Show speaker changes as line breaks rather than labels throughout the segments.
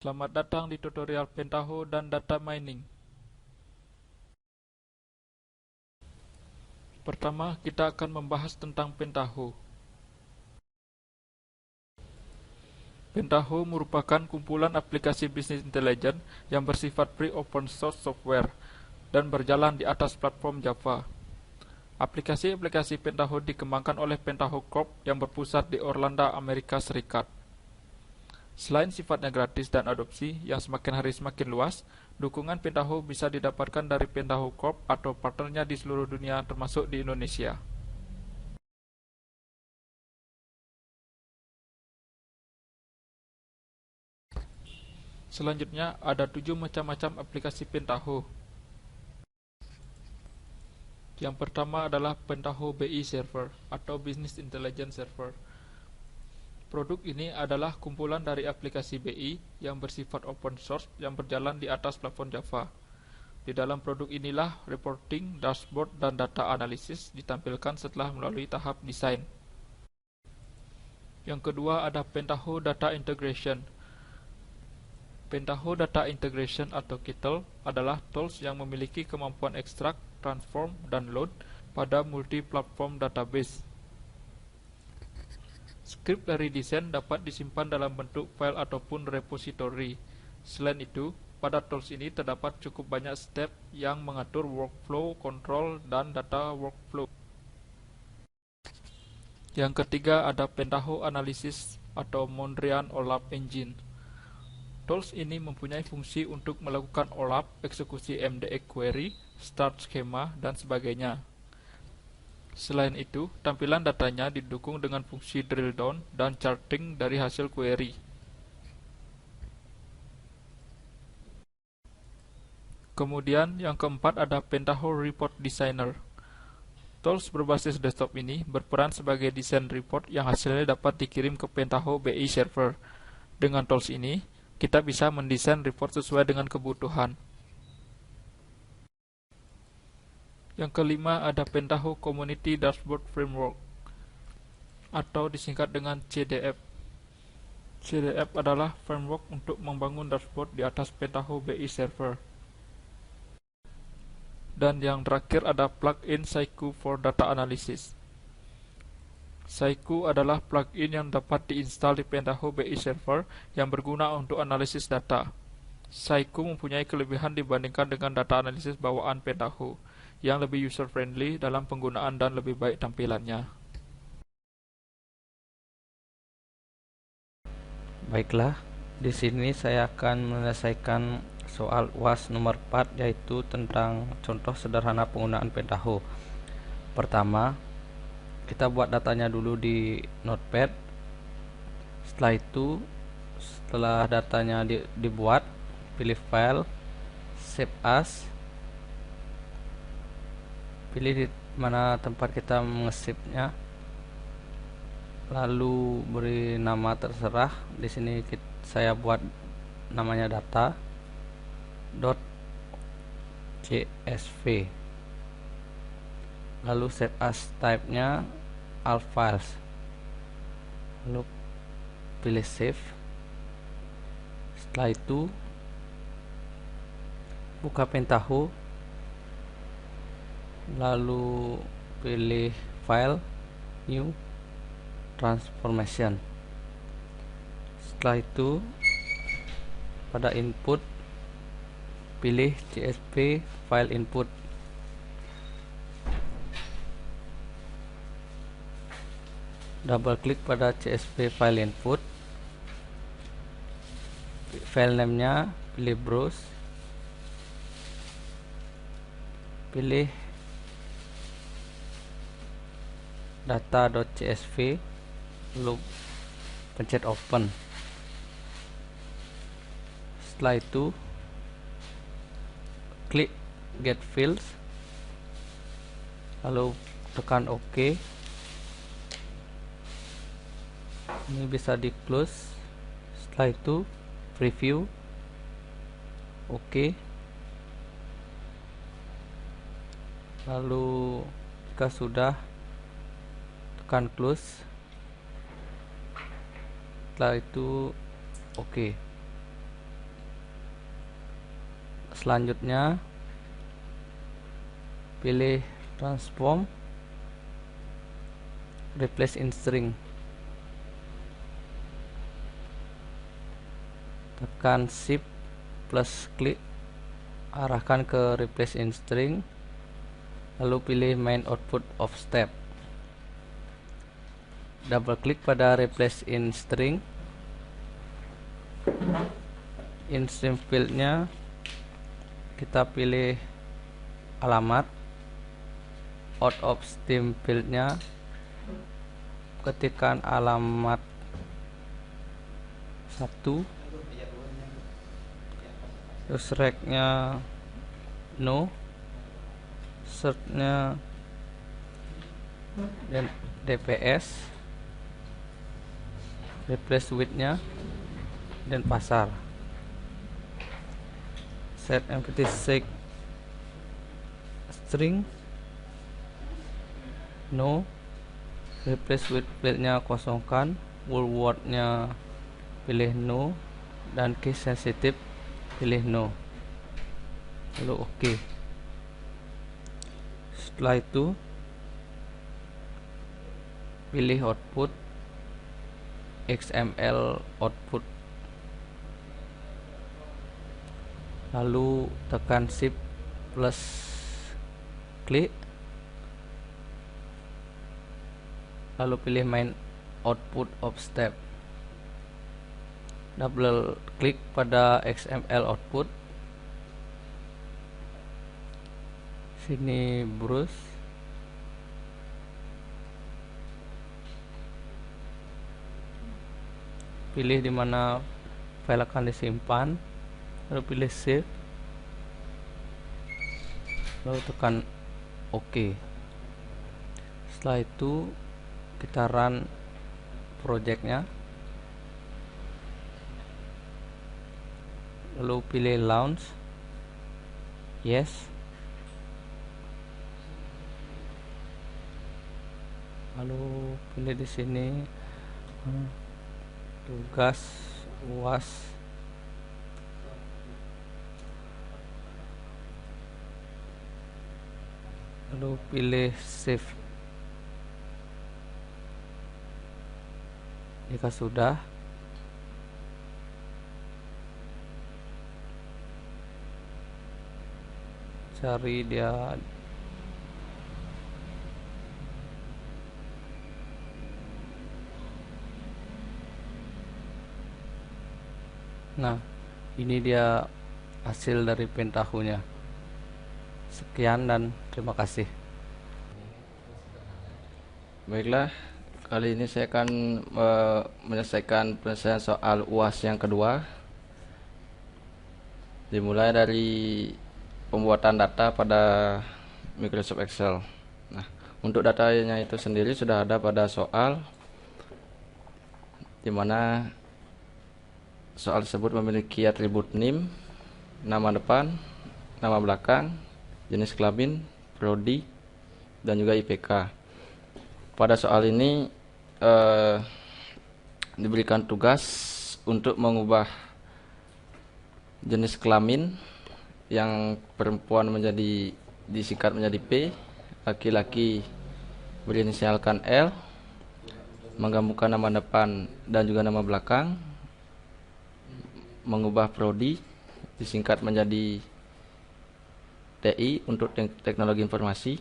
Selamat datang di tutorial Pentaho dan Data Mining. Pertama, kita akan membahas tentang Pentaho. Pentaho merupakan kumpulan aplikasi bisnis intelijen yang bersifat free open source software dan berjalan di atas platform Java. Aplikasi-aplikasi Pentaho dikembangkan oleh Pentaho Corp yang berpusat di Orlando, Amerika Serikat. Selain sifatnya gratis dan adopsi yang semakin hari semakin luas, dukungan Pentaho bisa didapatkan dari Pentaho Corp atau partnernya di seluruh dunia termasuk di Indonesia. Selanjutnya, ada 7 macam-macam aplikasi Pentaho. Yang pertama adalah Pentaho BI Server atau Business Intelligence Server. Produk ini adalah kumpulan dari aplikasi BI yang bersifat open source yang berjalan di atas platform Java. Di dalam produk inilah reporting, dashboard, dan data analisis ditampilkan setelah melalui tahap desain. Yang kedua ada Pentaho Data Integration. Pentaho Data Integration atau KITL adalah tools yang memiliki kemampuan ekstrak, transform, dan load pada multi-platform database. Skrip dari desain dapat disimpan dalam bentuk file ataupun repository. Selain itu, pada tools ini terdapat cukup banyak step yang mengatur workflow, control, dan data workflow. Yang ketiga ada Pentaho Analysis atau Mondrian OLAP Engine. Tools ini mempunyai fungsi untuk melakukan OLAP, eksekusi MDX query, start schema, dan sebagainya. Selain itu, tampilan datanya didukung dengan fungsi drill down dan charting dari hasil query. Kemudian, yang keempat ada Pentaho Report Designer. Tools berbasis desktop ini berperan sebagai desain report yang hasilnya dapat dikirim ke Pentaho BI Server. Dengan tools ini, kita bisa mendesain report sesuai dengan kebutuhan. Yang kelima ada Pentaho Community Dashboard Framework atau disingkat dengan CDF. CDF adalah framework untuk membangun dashboard di atas Pentaho BI Server. Dan yang terakhir ada plugin Saiku for Data Analysis. Saiku adalah plugin yang dapat diinstal di Pentaho BI Server yang berguna untuk analisis data. Saiku mempunyai kelebihan dibandingkan dengan data analisis bawaan Pentaho, yang lebih user-friendly dalam penggunaan dan lebih baik tampilannya.
Baiklah, di sini saya akan menyelesaikan soal UAS nomor 4, yaitu tentang contoh sederhana penggunaan Pentaho. Pertama, kita buat datanya dulu di Notepad. Setelah itu, setelah datanya dibuat, pilih file, save as, pilih di mana tempat kita mengesipnya, lalu beri nama terserah. Di sini saya buat namanya data.csv, lalu save as type-nya all files, lalu pilih save. Setelah itu buka Pentaho, lalu pilih file, new, transformation. Setelah itu pada input pilih CSV file input, double klik pada CSV file input, file name-nya pilih browse, pilih data.csv, lalu pencet open. Setelah itu klik get fields, lalu tekan OK. Ini bisa di close. Setelah itu preview, OK. Lalu jika sudah, tekan close. Setelah itu OK. Selanjutnya pilih transform, replace in string, tekan shift plus klik, arahkan ke replace in string, lalu pilih main output of step, double klik pada replace in string fieldnya, kita pilih alamat, out of stream fieldnya ketikkan alamat 1, terus rec-nya no, search-nya dan DPS, replace with-nya dan pasar. Set empty seek string no, replace with field-nya kosongkan, full word-nya pilih no, dan case sensitive pilih no, lalu OK. Setelah itu pilih output XML output, lalu tekan shift plus klik, lalu pilih main output of step, double klik pada XML output, sini brush, pilih di mana file akan disimpan, lalu pilih save, lalu tekan OK. Setelah itu kita run projectnya, lalu pilih launch, yes, lalu pilih di sini tugas UAS, lalu pilih save. Jika sudah, cari dia nah, ini dia hasil dari Pentaho-nya. Sekian dan terima kasih.
Baiklah, kali ini saya akan menyelesaikan penyelesaian soal UAS yang kedua. Dimulai dari pembuatan data pada Microsoft Excel. Nah, untuk datanya itu sendiri sudah ada pada soal, dimana soal tersebut memiliki atribut name, nama depan, nama belakang, jenis kelamin, prodi, dan juga IPK. Pada soal ini diberikan tugas untuk mengubah jenis kelamin yang perempuan menjadi disingkat menjadi P, laki-laki berinisialkan L, menggabungkan nama depan dan juga nama belakang, mengubah prodi disingkat menjadi TI untuk teknologi informasi,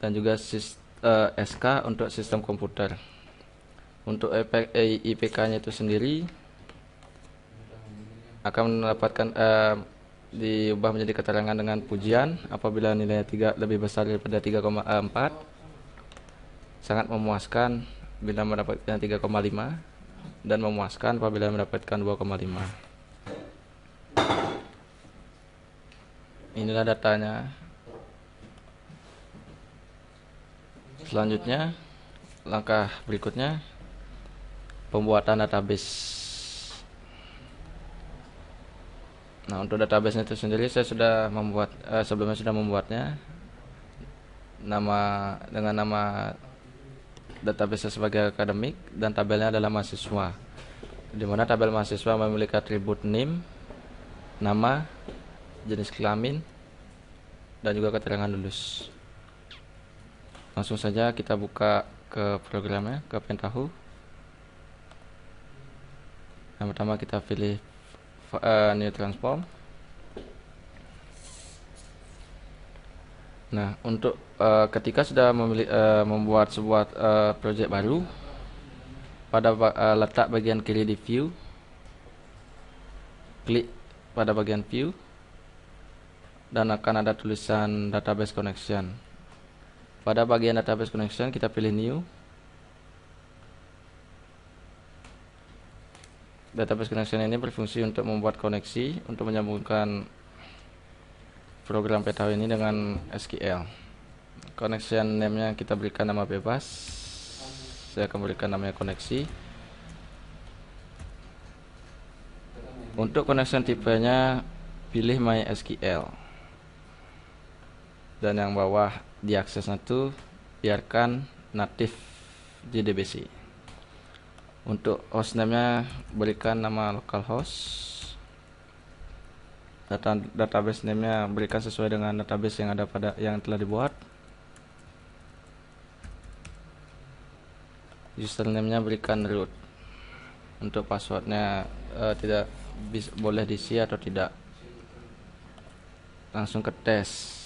dan juga SK untuk sistem komputer. Untuk IPK-nya itu sendiri akan mendapatkan diubah menjadi keterangan dengan pujian apabila nilainya lebih besar daripada 3,4, sangat memuaskan bila mendapatkan 3,5, dan memuaskan apabila mendapatkan 2,5. Inilah datanya. Selanjutnya, langkah berikutnya pembuatan database. Nah, untuk database itu sendiri saya sudah membuat sebelumnya sudah membuatnya dengan nama database sebagai akademik, dan tabelnya adalah mahasiswa, di mana tabel mahasiswa memiliki atribut name, nama, jenis kelamin, dan juga keterangan lulus. Langsung saja kita buka ke programnya, ke Pentaho. Yang pertama kita pilih New Transform. Nah, untuk ketika sudah membuat sebuah project baru, pada letak bagian kiri di View, klik pada bagian View, dan akan ada tulisan Database Connection. Pada bagian Database Connection kita pilih New. Database Connection ini berfungsi untuk membuat koneksi untuk menyambungkan program Pentaho ini dengan SQL. Connection name-nya kita berikan nama bebas. Saya akan berikan namanya koneksi. Untuk connection tipenya pilih MySQL. Dan yang bawah di aksesnya itu biarkan native JDBC. Untuk hostname-nya berikan nama localhost. Database name-nya berikan sesuai dengan database yang telah dibuat. Username-nya berikan root. Untuk passwordnya tidak boleh diisi atau tidak. Langsung ke tes.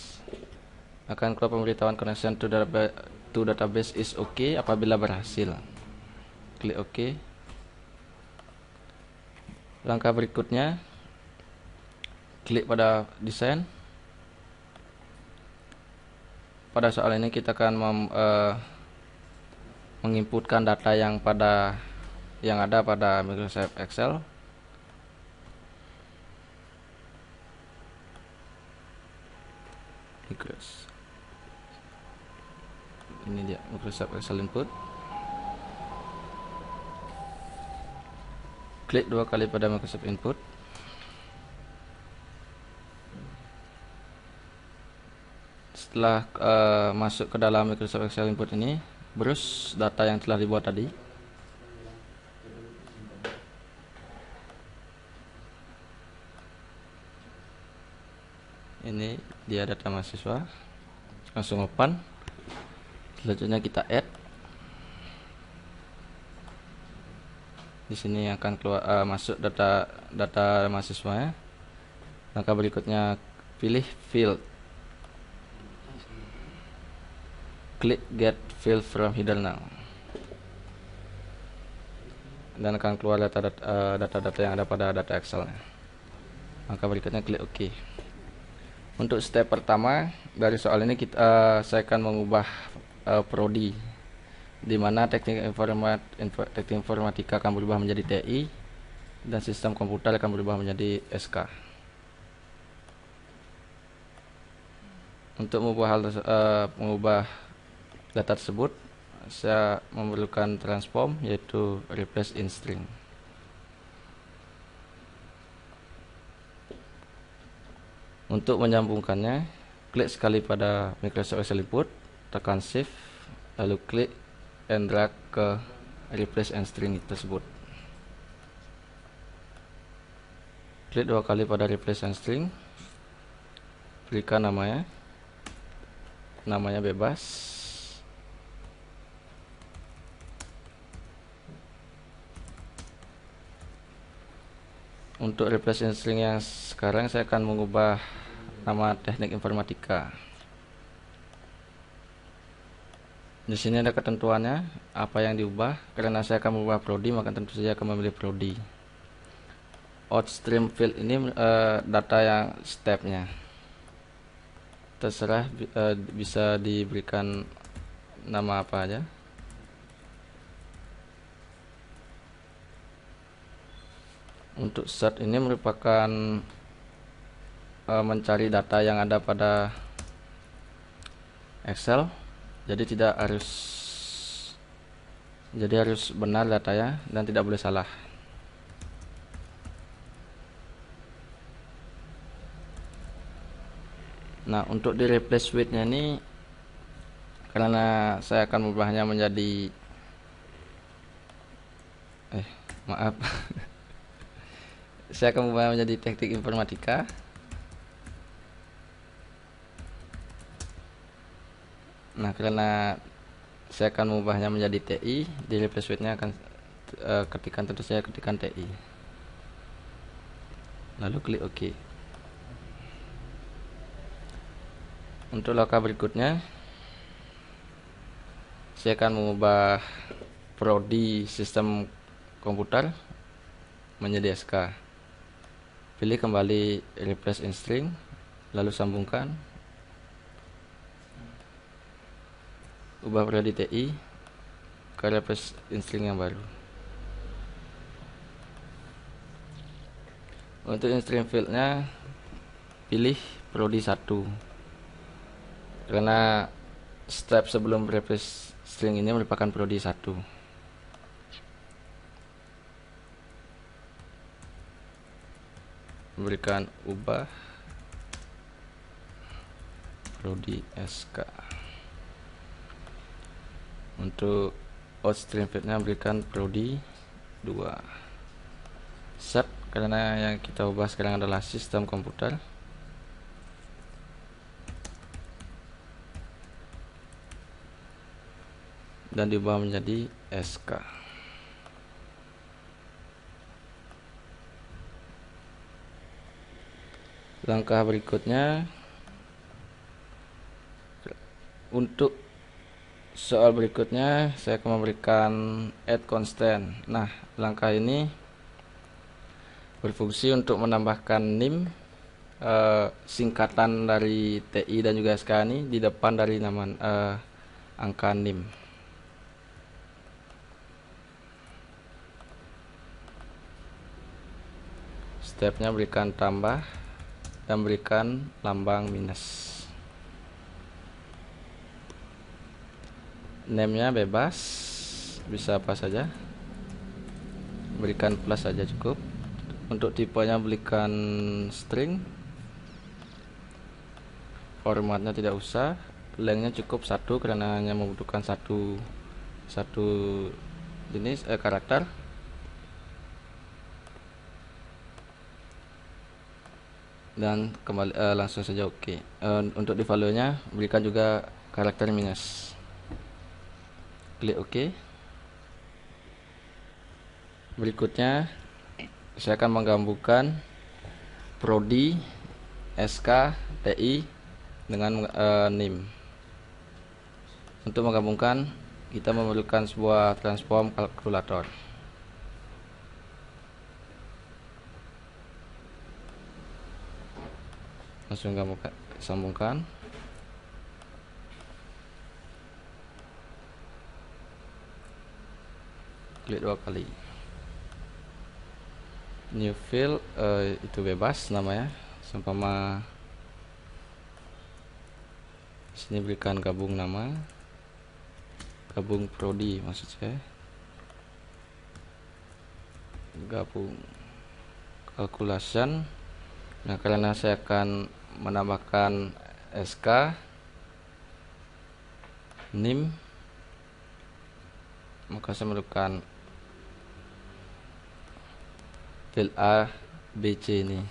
Akan keluar pemberitahuan connection to database is okay apabila berhasil. Klik OK. Langkah berikutnya, klik pada desain. Pada soal ini kita akan menginputkan data yang ada pada Microsoft Excel. Ini dia Microsoft Excel input. Klik 2 kali pada Microsoft input. Setelah masuk ke dalam Microsoft Excel input ini, browse data yang telah dibuat tadi. Ini dia data mahasiswa. Langsung open. Selanjutnya kita add. Di sini akan keluar masuk data mahasiswanya. Langkah berikutnya pilih field. Klik get field from header now. Dan akan keluar data-data yang ada pada data Excel. Langkah berikutnya klik OK. Untuk step pertama dari soal ini saya akan mengubah prodi, di mana teknik informatika akan berubah menjadi TI dan sistem komputer akan berubah menjadi SK. Untuk mengubah data tersebut, saya memerlukan transform, yaitu replace in string. Untuk menyambungkannya, klik sekali pada Microsoft Excel input, tekan Shift, lalu klik and drag ke replace and string tersebut. Klik 2 kali pada replace and string, berikan namanya bebas. Untuk replace and string yang sekarang saya akan mengubah nama teknik informatika. Di sini ada ketentuannya apa yang diubah. Karena saya akan mengubah prodi, maka tentu saja akan memilih prodi. Outstream field ini data yang stepnya. Terserah bisa diberikan nama apa aja. Untuk search ini merupakan mencari data yang ada pada Excel. Jadi harus benar datanya dan tidak boleh salah. Nah, untuk di replace with-nya ini, karena saya akan mengubahnya menjadi saya akan mengubahnya menjadi teknik informatika. Nah, karena saya akan mengubahnya menjadi TI, di replace with-nya akan tentu saja ketikkan TI. Lalu klik OK. Untuk langkah berikutnya, saya akan mengubah prodi sistem komputer menjadi SK. Pilih kembali replace in string, lalu sambungkan. Ubah prodi TI ke replace in string yang baru. Untuk in string field-nya, pilih prodi 1. Karena step sebelum replace string ini merupakan prodi 1. Berikan ubah prodi SK. Untuk outstream field-nya berikan prodi 2. Set, karena yang kita ubah sekarang adalah sistem komputer. Dan diubah menjadi SK. Langkah berikutnya, untuk soal berikutnya saya akan memberikan add constant. Nah, langkah ini berfungsi untuk menambahkan NIM, singkatan dari TI dan juga SK ini di depan dari nama angka NIM. Stepnya berikan tambah dan berikan lambang minus. Name-nya bebas, bisa apa saja, berikan plus saja cukup. Untuk tipenya berikan string, formatnya tidak usah, lengthnya cukup 1 karena hanya membutuhkan satu jenis karakter. Dan kembali langsung saja OK. Untuk di value-nya berikan juga karakter minus. Klik OK. Berikutnya saya akan menggabungkan prodi, SK, TI dengan NIM. Untuk menggabungkan, kita memerlukan sebuah transform kalkulator. Langsung sambungkan. Klik 2 kali. New field, itu bebas namanya, seumpama sini berikan gabung nama, gabung prodi maksud saya, gabung calculation. Nah, karena saya akan menambahkan SK, NIM, maka saya memerlukan field A, B, C ini.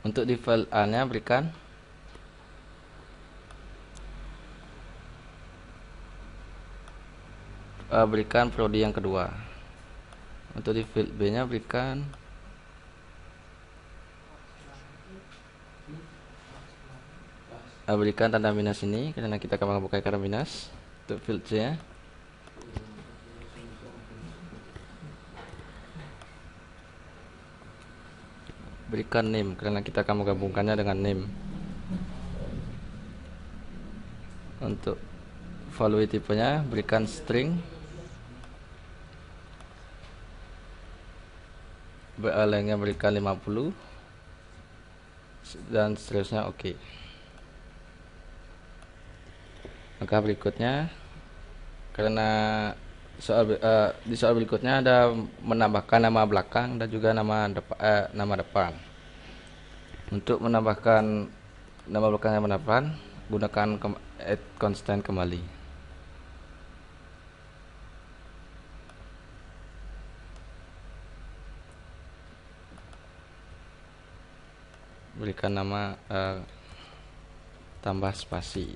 Untuk di file A nya berikan prodi yang kedua. Untuk di field B nya berikan tanda minus ini karena kita akan membuka tanda minus. Untuk field C nya berikan name karena kita akan menggabungkannya dengan name. Untuk value tipenya berikan string, lengthnya berikan 50 dan seterusnya OK. Maka berikutnya, karena di soal berikutnya ada menambahkan nama belakang dan juga nama depan. Untuk menambahkan nama belakang dan nama depan, gunakan add constant kembali. Berikan nama tambah spasi.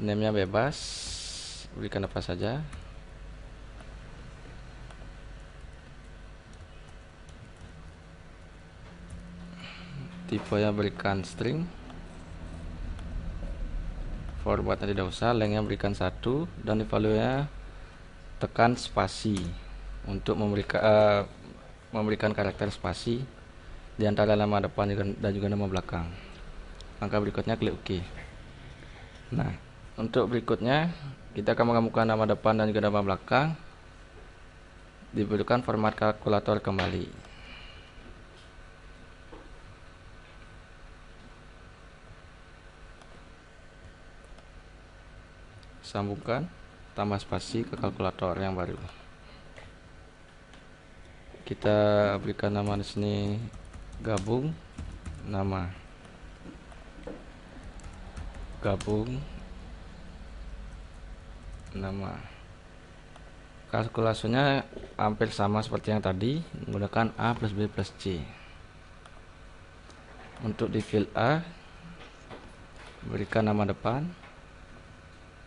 Name-nya bebas, berikan apa saja. Tipenya berikan string. Formatnya tidak usah, lengthnya berikan 1, dan di value-nya tekan spasi untuk memberikan karakter spasi di antara nama depan dan juga nama belakang. Langkah berikutnya klik OK. Nah, untuk berikutnya kita akan menggabungkan nama depan dan juga nama belakang. Dibutuhkan format kalkulator kembali. Sambungkan, tambah spasi ke kalkulator yang baru. Kita berikan nama di sini gabung, nama gabung, nama. Kalkulasinya hampir sama seperti yang tadi, menggunakan A plus B plus C. Untuk di field A, berikan nama depan.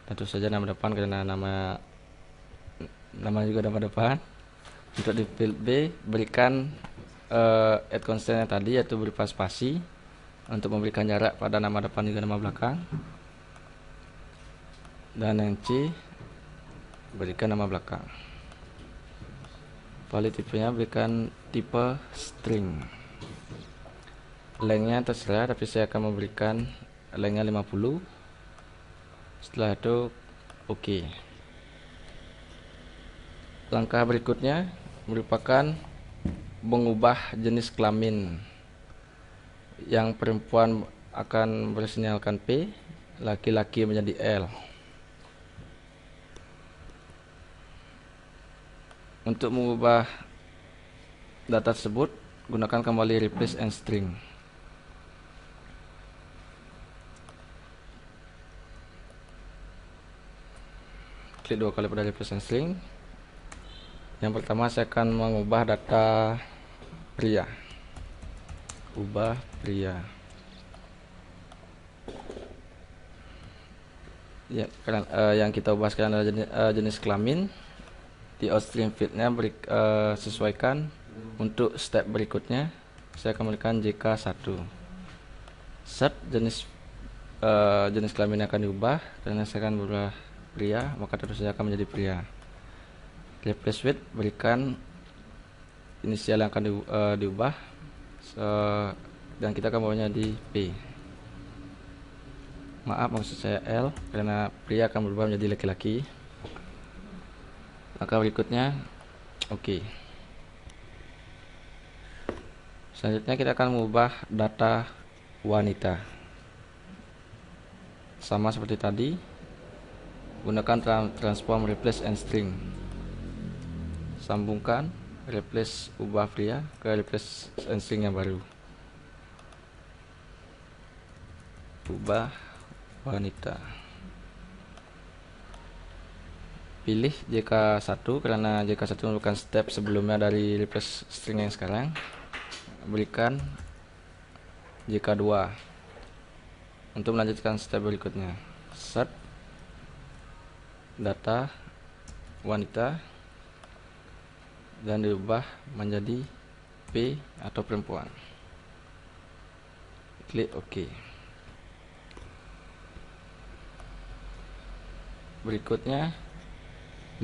Tentu saja nama depan karena nama juga nama depan. Untuk di field B, berikan add constant yang tadi, yaitu berupa spasi untuk memberikan jarak pada nama depan juga nama belakang. Dan yang C, berikan nama belakang. Value tipenya berikan tipe string. Lengthnya terserah, tapi saya akan memberikan lengthnya 50. Setelah itu OK. Langkah berikutnya merupakan mengubah jenis kelamin. Yang perempuan akan bersinyalkan P, laki-laki menjadi L. Untuk mengubah data tersebut, gunakan kembali replace and string. Klik 2 kali pada replace and string. Yang pertama saya akan mengubah data pria. Ubah pria. Ya, yang kita ubah sekarang adalah jenis kelamin. Di outstream field-nya sesuaikan. Untuk step berikutnya saya akan memberikan JK1. Set jenis kelamin yang akan diubah, karena saya akan berubah pria, maka tentu saja akan menjadi pria. Replace with, berikan inisial yang akan diubah, dan kita akan bawanya di P. Maaf, maksud saya L, karena pria akan berubah menjadi laki-laki. Langkah berikutnya OK. Selanjutnya kita akan mengubah data wanita. Sama seperti tadi, gunakan transform replace and string. Sambungkan replace ubah pria ke replace and string yang baru. Ubah wanita. Pilih JK1 karena JK1 merupakan step sebelumnya dari replace string yang sekarang. Berikan JK2 untuk melanjutkan step berikutnya. Set data wanita dan diubah menjadi P atau perempuan. Klik OK. Berikutnya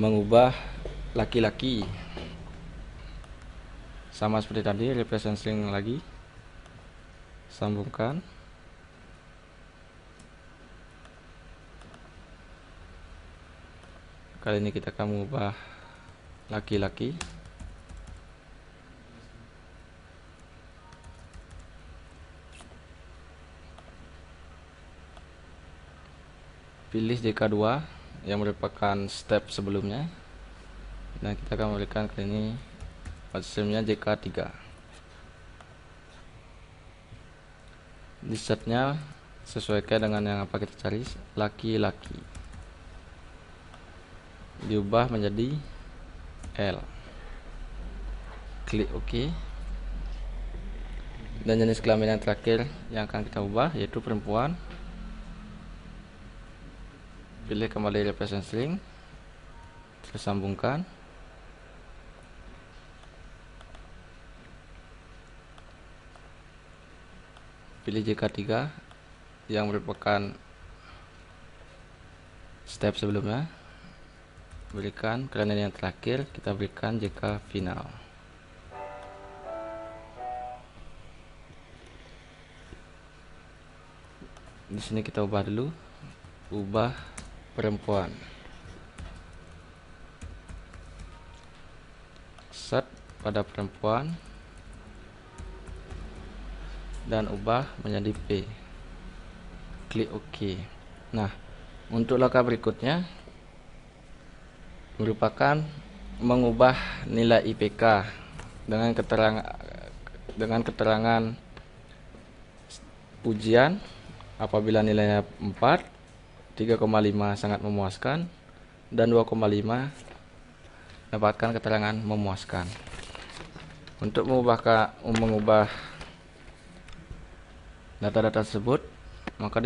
mengubah laki-laki. Sama seperti tadi, replace and string lagi. Sambungkan. Kali ini kita akan mengubah laki-laki. Pilih JK2 yang merupakan step sebelumnya. Dan kita akan memberikan kali ini outstreamnya JK3. Di setnya sesuaikan dengan yang apa kita cari, laki-laki. Diubah menjadi L. Klik OK. Dan jenis kelamin yang terakhir yang akan kita ubah yaitu perempuan. Pilih kembali represent string, tersambungkan. Pilih JK3 yang merupakan step sebelumnya. Berikan kelamin yang terakhir, kita berikan JK final. Di sini kita ubah dulu, ubah perempuan. Set pada perempuan dan ubah menjadi P. Klik OK. Nah, untuk langkah berikutnya merupakan mengubah nilai IPK dengan keterangan pujian apabila nilainya 4, 3,5 sangat memuaskan, dan 2,5 dapatkan keterangan memuaskan. Untuk mengubah data-data tersebut, maka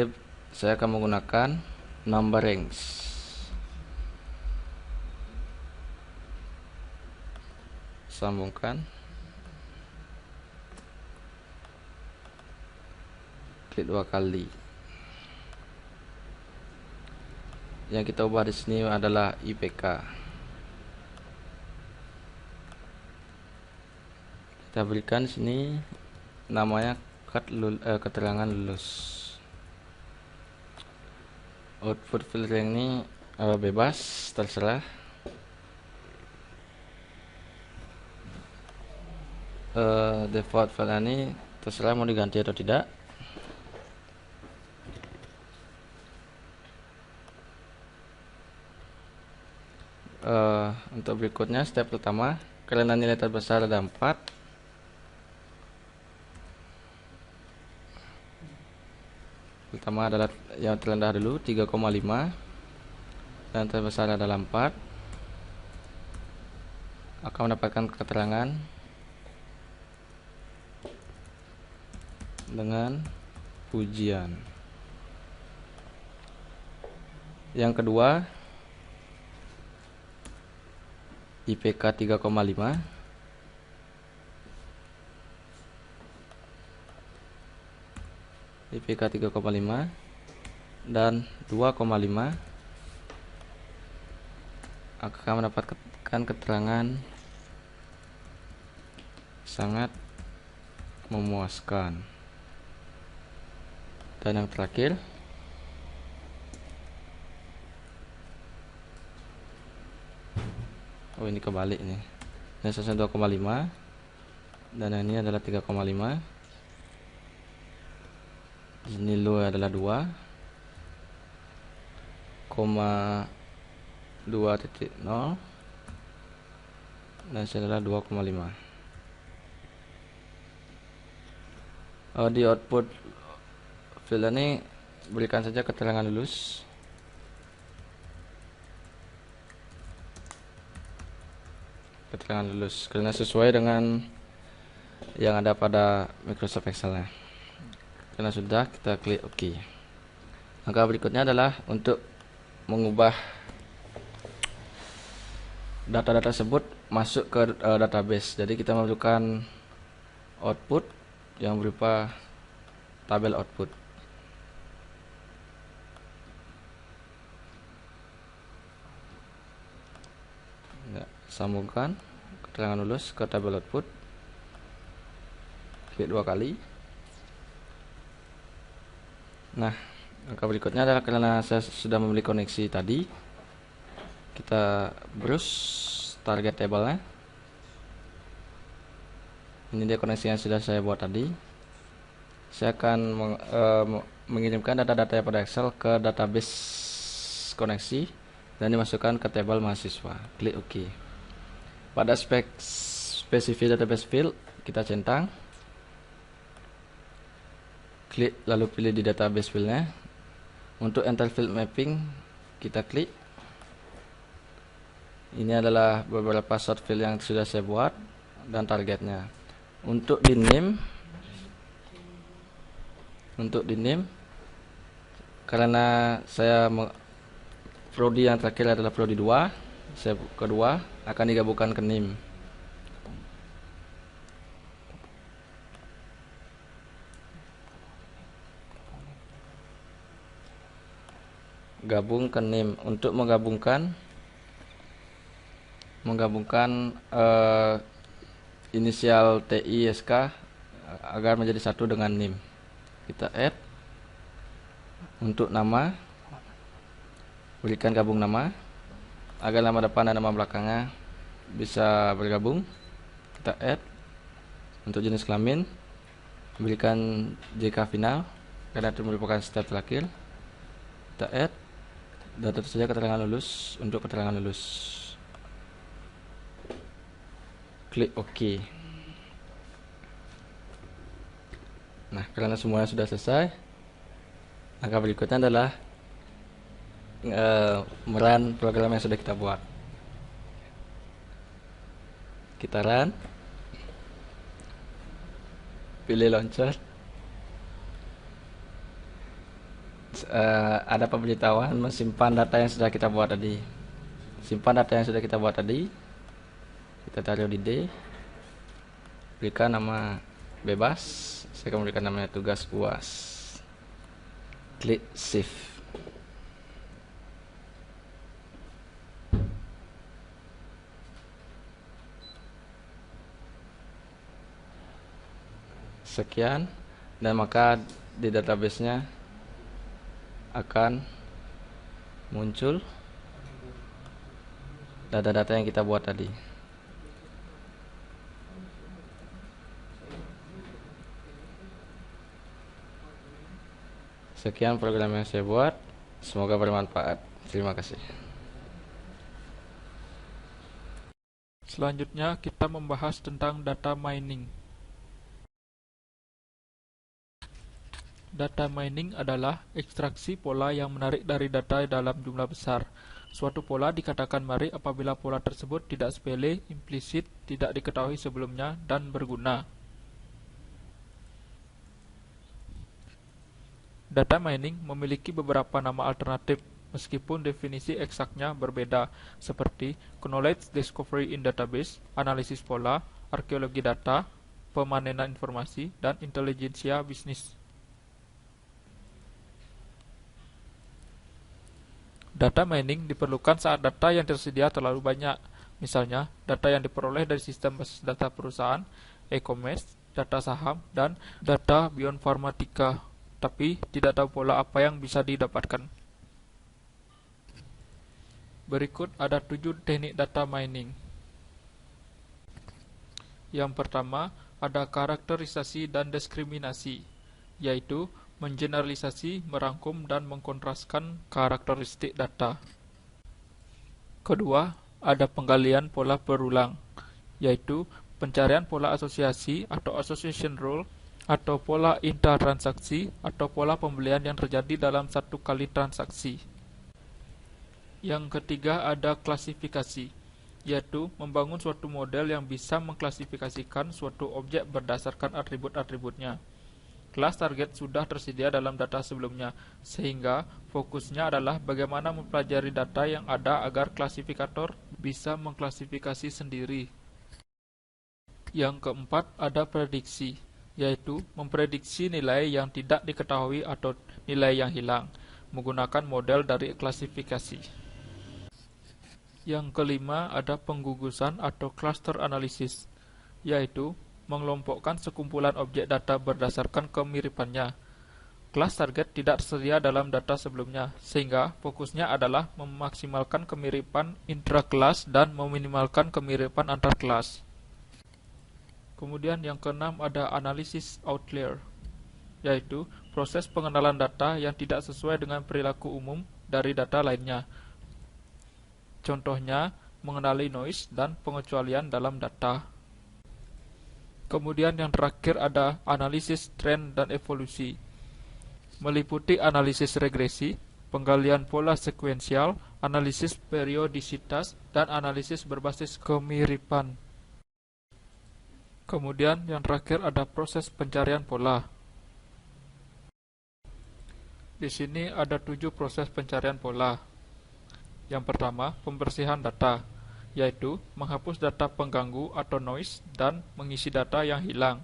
saya akan menggunakan number range. Sambungkan, klik 2 kali. Yang kita ubah di sini adalah IPK. Kita berikan di sini namanya keterangan lulus. Output filter ini bebas, terserah. Default file ini terserah mau diganti atau tidak. Untuk berikutnya, step pertama, karena nilai terbesar ada 4, pertama adalah yang terendah dulu 3,5 dan terbesar adalah 4, akan mendapatkan keterangan dengan pujian. Yang kedua, IPK 3,5, IPK 3,5 dan 2,5 akan mendapatkan keterangan sangat memuaskan. Dan yang terakhir, oh ini kebalik nih. Ini sesuai 2,5 dan yang ini adalah 3,5. Di sini low adalah 2,2.0 dan sini adalah 2,5. Di output field ini berikan saja keterangan lulus. Keterangan lulus karena sesuai dengan yang ada pada Microsoft Excel nya. Karena sudah, kita klik OK. Langkah berikutnya adalah untuk mengubah data-data tersebut masuk ke database. Jadi kita memerlukan output yang berupa tabel output. Sambungkan keterangan lulus ke tabel output, klik 2 kali. Nah, langkah berikutnya adalah karena saya sudah memiliki koneksi tadi, kita browse target table-nya. Ini dia koneksi yang sudah saya buat tadi. Saya akan mengirimkan data-data pada Excel ke database koneksi dan dimasukkan ke tabel mahasiswa. Klik OK. Pada spesifik database field kita centang, klik lalu pilih di database fieldnya. Untuk enter field mapping kita klik. Ini adalah beberapa short field yang sudah saya buat dan targetnya. Untuk di name Untuk di name, karena saya prodi yang terakhir adalah prodi 2, saya kedua akan digabungkan ke name. Gabung ke name. Untuk menggabungkan inisial TISK agar menjadi satu dengan NIM. Kita add. Untuk nama, berikan gabung nama agar nama depan dan nama belakangnya bisa bergabung. Kita add. Untuk jenis kelamin, berikan JK final karena itu merupakan step terakhir. Kita add. Dan tentu saja keterangan lulus untuk keterangan lulus. Klik OK. Nah, karena semuanya sudah selesai, langkah berikutnya adalah merun program yang sudah kita buat. Kita run, pilih launcher. Ada pemberitahuan menyimpan data yang sudah kita buat tadi. Simpan data yang sudah kita buat tadi. Kita taruh di D. Berikan nama bebas. Saya akan memberikan namanya tugas UAS. Klik save. Sekian, dan maka di database-nya akan muncul data-data yang kita buat tadi. Sekian program yang saya buat, semoga bermanfaat. Terima kasih.
Selanjutnya kita membahas tentang data mining. Data mining adalah ekstraksi pola yang menarik dari data dalam jumlah besar. Suatu pola dikatakan menarik apabila pola tersebut tidak sepele, implisit, tidak diketahui sebelumnya, dan berguna. Data mining memiliki beberapa nama alternatif, meskipun definisi eksaknya berbeda, seperti knowledge discovery in database, analisis pola, arkeologi data, pemanenan informasi, dan intelijensia bisnis. Data mining diperlukan saat data yang tersedia terlalu banyak, misalnya data yang diperoleh dari sistem basis data perusahaan, e-commerce, data saham, dan data bioinformatika, tapi tidak tahu pola apa yang bisa didapatkan. Berikut ada 7 teknik data mining. Yang pertama, ada karakterisasi dan diskriminasi, yaitu mengeneralisasi, merangkum, dan mengkontraskan karakteristik data. Kedua, ada penggalian pola berulang, yaitu pencarian pola asosiasi atau association rule, atau pola intratransaksi, atau pola pembelian yang terjadi dalam satu kali transaksi. Yang ketiga, ada klasifikasi, yaitu membangun suatu model yang bisa mengklasifikasikan suatu objek berdasarkan atribut-atributnya. Kelas target sudah tersedia dalam data sebelumnya, sehingga fokusnya adalah bagaimana mempelajari data yang ada agar klasifikator bisa mengklasifikasi sendiri. Yang keempat, ada prediksi, yaitu memprediksi nilai yang tidak diketahui atau nilai yang hilang, menggunakan model dari klasifikasi. Yang kelima, ada penggugusan atau cluster analysis, yaitu mengelompokkan sekumpulan objek data berdasarkan kemiripannya. Kelas target tidak tersedia dalam data sebelumnya, sehingga fokusnya adalah memaksimalkan kemiripan intrakelas dan meminimalkan kemiripan antar kelas. Kemudian yang keenam ada analisis outlier, yaitu proses pengenalan data yang tidak sesuai dengan perilaku umum dari data lainnya. Contohnya, mengenali noise dan pengecualian dalam data. Kemudian yang terakhir ada analisis tren dan evolusi, meliputi analisis regresi, penggalian pola sekuensial, analisis periodisitas, dan analisis berbasis kemiripan. Kemudian yang terakhir ada proses pencarian pola, Di sini ada 7 proses pencarian pola. Yang pertama, pembersihan data, yaitu menghapus data pengganggu atau noise dan mengisi data yang hilang.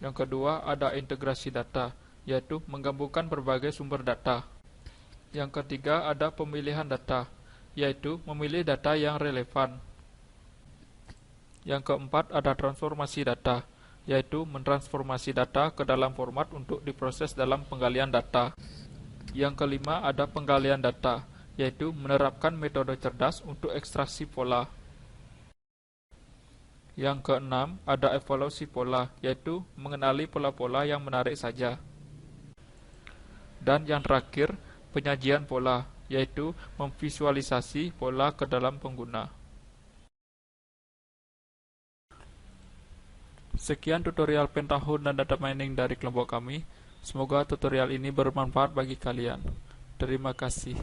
Yang kedua, ada integrasi data, yaitu menggabungkan berbagai sumber data. Yang ketiga, ada pemilihan data, yaitu memilih data yang relevan. Yang keempat, ada transformasi data, yaitu mentransformasi data ke dalam format untuk diproses dalam penggalian data. Yang kelima, ada penggalian data, yaitu menerapkan metode cerdas untuk ekstraksi pola. Yang keenam, ada evaluasi pola, yaitu mengenali pola-pola yang menarik saja. Dan yang terakhir, penyajian pola, yaitu memvisualisasi pola ke dalam pengguna. Sekian tutorial Pentaho dan data mining dari kelompok kami. Semoga tutorial ini bermanfaat bagi kalian. Terima kasih.